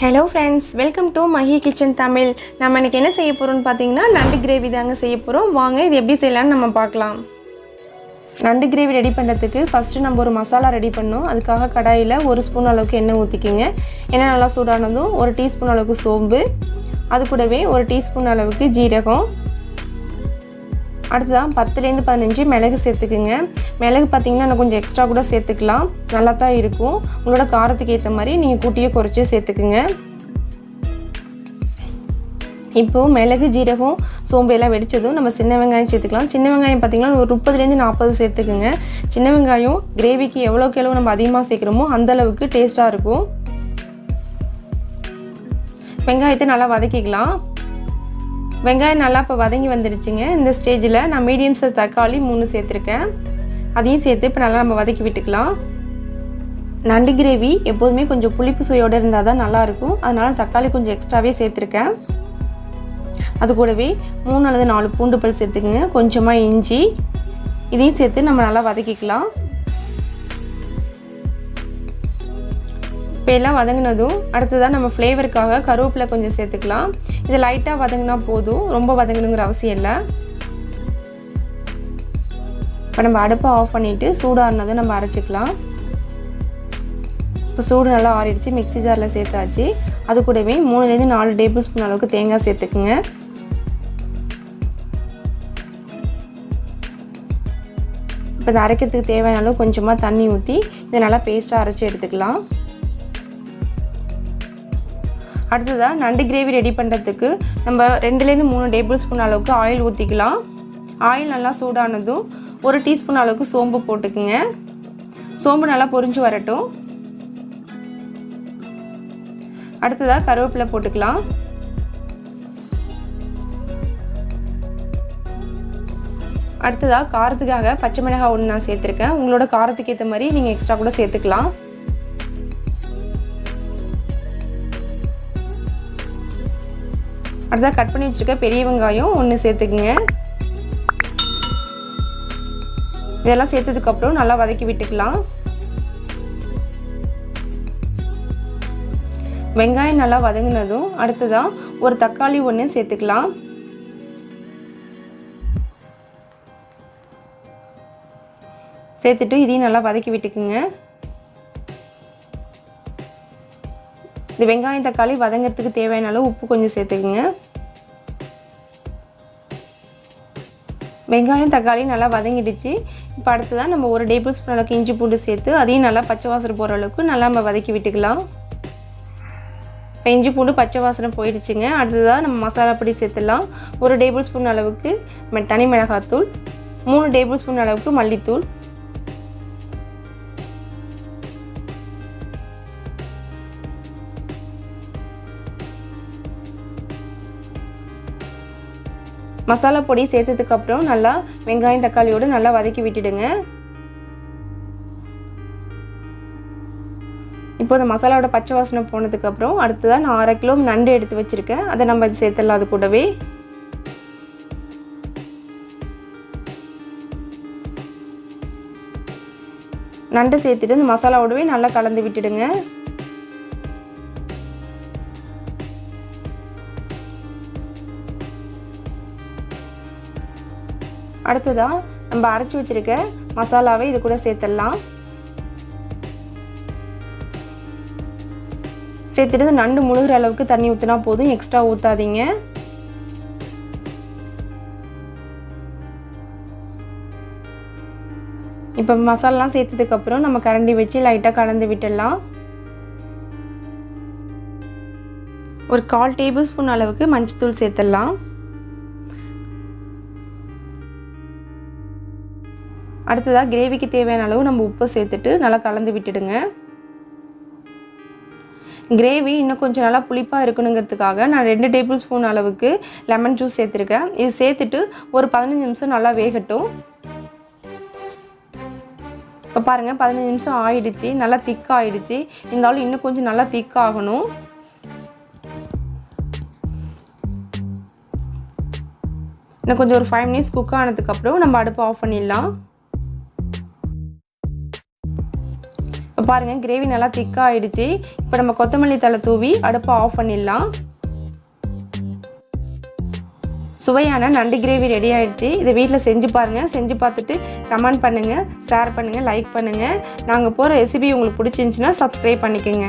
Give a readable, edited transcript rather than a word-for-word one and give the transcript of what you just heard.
Hello friends, welcome to Mahi Kitchen Tamil. நம்ம இன்னைக்கு என்ன செய்ய போறோம்னு பாத்தீங்கன்னா நண்டு கிரேவி தாங்க செய்ய போறோம். வாங்க இது எப்படி செய்யலாம்னு நம்ம பார்க்கலாம். நண்டு கிரேவி ரெடி பண்றதுக்கு ஃபர்ஸ்ட் நம்ம ஒரு மசாலா ரெடி பண்ணனும். அதுக்காக கடாயில 1 ஸ்பூன் அளவுக்கு எண்ணெய் ஊத்திக்கங்க. எண்ணெய் நல்லா சூடானதும் 1 டீஸ்பூன் அளவுக்கு சோம்பு, அது கூடவே 1 டீஸ்பூன் அளவுக்கு ஜீரகம், அடுத்ததான் 10 ல இருந்து 15 மிளகு சேர்த்துக்குங்க. மிளகு பாத்தீங்கன்னா நான் கொஞ்சம் எக்ஸ்ட்ரா கூட சேர்த்துக்கலாம். நல்லா தான் இருக்கும். உங்களோட காரத்துக்கு ஏத்த மாதிரி நீங்க கூட்டியே குறைச்சே சேர்த்துக்குங்க. இப்போ மிளகு, ஜீரகம், சோம்பு எல்லாம் வெடிச்சதும் நம்ம சின்ன வெங்காயம் சேர்த்துக்கலாம். சின்ன வெங்காயம் பாத்தீங்கன்னா ஒரு 30 ல இருந்து 40 சேர்த்துக்குங்க. சின்ன வெங்காயம் கிரேவிக்கு எவ்வளவுக்கு எவ்வளவு நம்ம அதிகமா சேர்க்கறோமோ அந்த அளவுக்கு டேஸ்டா இருக்கும். வெங்காயத்தை நல்லா வதக்கிக்கலாம். வெங்காயம் நல்லா இப்ப வதங்கி வந்துருச்சுங்க. இந்த ஸ்டேஜ்ல நான் மீடியம் சைஸ் தக்காளி 3 சேர்த்திருக்கேன். அதையும் சேர்த்து இப்ப நல்லா நம்ம வதக்கி விட்டுக்கலாம். நண்டு கிரேவி எப்பவுமே கொஞ்சம் புளிப்பு சுவையோட இருந்தா தான் நல்லா இருக்கும். அதனால தக்காளி கொஞ்சம் எக்ஸ்ட்ராவே சேர்த்திருக்கேன். அது கூடவே 3 அல்லது 4 பூண்டு பல் சேர்த்துக்குங்க. கொஞ்சமா இஞ்சி, இதையும் சேர்த்து நம்ம நல்லா வதக்கிக்கலாம். இப்போ எல்லாம் வதங்கினதும் அடுத்ததா நம்ம ஃப்ளேவருக்காக கருவேப்பிலை கொஞ்சம் சேர்த்துக்கலாம். இது லைட்டா வதங்கினா போதும், ரொம்ப வதங்கணுங்கிற அவசியம் இல்லை. இப்போ நம்ம அடுப்பை ஆஃப் பண்ணிட்டு சூடாறினதை நம்ம அரைச்சிக்கலாம். இப்போ சூடு நல்லா ஆறிடுச்சு, மிக்ஸி ஜாரில் சேர்த்தாச்சு. அது கூடவே 3 ல இருந்து 4 டேபிள் ஸ்பூன் அளவுக்கு தேங்காய் சேர்த்துக்குங்க. இப்போ இதை அரைக்கிறதுக்கு தேவையான அளவு கொஞ்சமாக தண்ணி ஊற்றி இதை நல்லா பேஸ்ட்டாக அரைச்சி எடுத்துக்கலாம். அடுத்ததாக நண்டு கிரேவி ரெடி பண்ணுறதுக்கு நம்ம 2 ல இருந்து 3 டேபிள் ஸ்பூன் அளவுக்கு ஆயில் ஊற்றிக்கலாம். ஆயில் நல்லா சூடானதும் 1 டீஸ்பூன் அளவுக்கு சோம்பு போட்டுக்குங்க. சோம்பு நல்லா பொரிஞ்சு வரட்டும். அடுத்ததாக கருவேப்பிலை போட்டுக்கலாம். அடுத்ததாக காரத்துக்காக பச்சை மிளகாய் 1 நான் சேர்த்துருக்கேன். உங்களோட காரத்துக்கு ஏற்ற மாதிரி நீங்கள் எக்ஸ்ட்ரா கூட சேர்த்துக்கலாம். அடுத்ததாக கட் பண்ணி வச்சுருக்க பெரிய வெங்காயம் 1 சேர்த்துக்குங்க. இதெல்லாம் சேர்த்ததுக்கப்புறம் நல்லா வதக்கி விட்டுக்கலாம். வெங்காயம் நல்லா வதங்கினதும் அடுத்ததாக ஒரு தக்காளி 1 சேர்த்துக்கலாம். சேர்த்துட்டு இதையும் நல்லா வதக்கி விட்டுக்குங்க. இந்த வெங்காயம் தக்காளி வதங்கிறதுக்கு தேவையான அளவு உப்பு கொஞ்சம் சேர்த்துக்குங்க. வெங்காயம் தக்காளி நல்லா வதங்கிடுச்சு. இப்போ அடுத்ததான் நம்ம 1 டேபிள் ஸ்பூன் அளவுக்கு இஞ்சி பூண்டு சேர்த்து அதையும் நல்லா பச்சை வாசனை போகிற அளவுக்கு நல்லா நம்ம வதக்கி விட்டுக்கலாம். இப்போ இஞ்சி பூண்டு பச்சை வாசனை போயிடுச்சுங்க. அடுத்ததாக நம்ம மசாலா பொடி சேர்த்துடலாம். 1 டேபிள் ஸ்பூன் அளவுக்கு தனி மிளகாத்தூள், 3 டேபிள் ஸ்பூன் அளவுக்கு மல்லித்தூள், மசாலா பொடி சேர்த்ததுக்கப்புறம் நல்லா வெங்காயம் தக்காளியோடு நல்லா வதக்கி விட்டுடுங்க. இப்போ இந்த மசாலாவோட பச்சை வாசனை போனதுக்கப்புறம் அடுத்ததாக நான் 1/2 கிலோ நண்டு எடுத்து வச்சுருக்கேன். அதை நம்ம இது சேர்த்துடலாம். அது கூடவே நண்டு சேர்த்துட்டு இந்த மசாலாவோடவே நல்லா கலந்து விட்டுடுங்க. அடுத்ததாக நம்ம அரைச்சி வச்சிருக்க மசாலாவை இது கூட சேர்த்துடலாம். சேர்த்துட்டு நண்டு முழுகிற அளவுக்கு தண்ணி ஊற்றினா போதும், எக்ஸ்ட்ரா ஊற்றாதீங்க. இப்போ மசாலாலாம் சேர்த்ததுக்கப்புறம் நம்ம கரண்டி வச்சு லைட்டாக கலந்து விட்டுடலாம். ஒரு 1/4 டேபிள் ஸ்பூன் அளவுக்கு மஞ்சத்தூள் சேர்த்துடலாம். அடுத்ததாக கிரேவிக்கு தேவையான அளவு நம்ம உப்பு சேர்த்துட்டு நல்லா கலந்து விட்டுடுங்க. கிரேவி இன்னும் கொஞ்சம் நல்லா புளிப்பாக இருக்கணுங்கிறதுக்காக நான் 2 டேபிள் ஸ்பூன் அளவுக்கு லெமன் ஜூஸ் சேர்த்துருக்கேன். இது சேர்த்துட்டு ஒரு 15 நிமிஷம் நல்லா வேகட்டும். இப்போ பாருங்கள் 15 நிமிஷம் ஆயிடுச்சு, நல்லா திக்காக ஆயிடுச்சு. இருந்தாலும் இன்னும் கொஞ்சம் நல்லா திக்காகணும். இன்னும் கொஞ்சம் ஒரு 5 மினிட்ஸ் குக் ஆனதுக்கப்புறம் நம்ம அடுப்பை ஆஃப் பண்ணிடலாம். இப்போ பாருங்கள் கிரேவி நல்லா திக்காக ஆகிடுச்சு. இப்போ நம்ம கொத்தமல்லி தழை தூவி அடுப்பை ஆஃப் பண்ணிடலாம். சுவையான நண்டு கிரேவி ரெடி ஆகிடுச்சு. இதை வீட்டில் செஞ்சு பாருங்கள். செஞ்சு பார்த்துட்டு கமெண்ட் பண்ணுங்கள், ஷேர் பண்ணுங்கள், லைக் பண்ணுங்கள். நாங்கள் போகிற ரெசிபி உங்களுக்கு பிடிச்சிருந்துச்சின்னா சப்ஸ்கிரைப் பண்ணிக்கோங்க.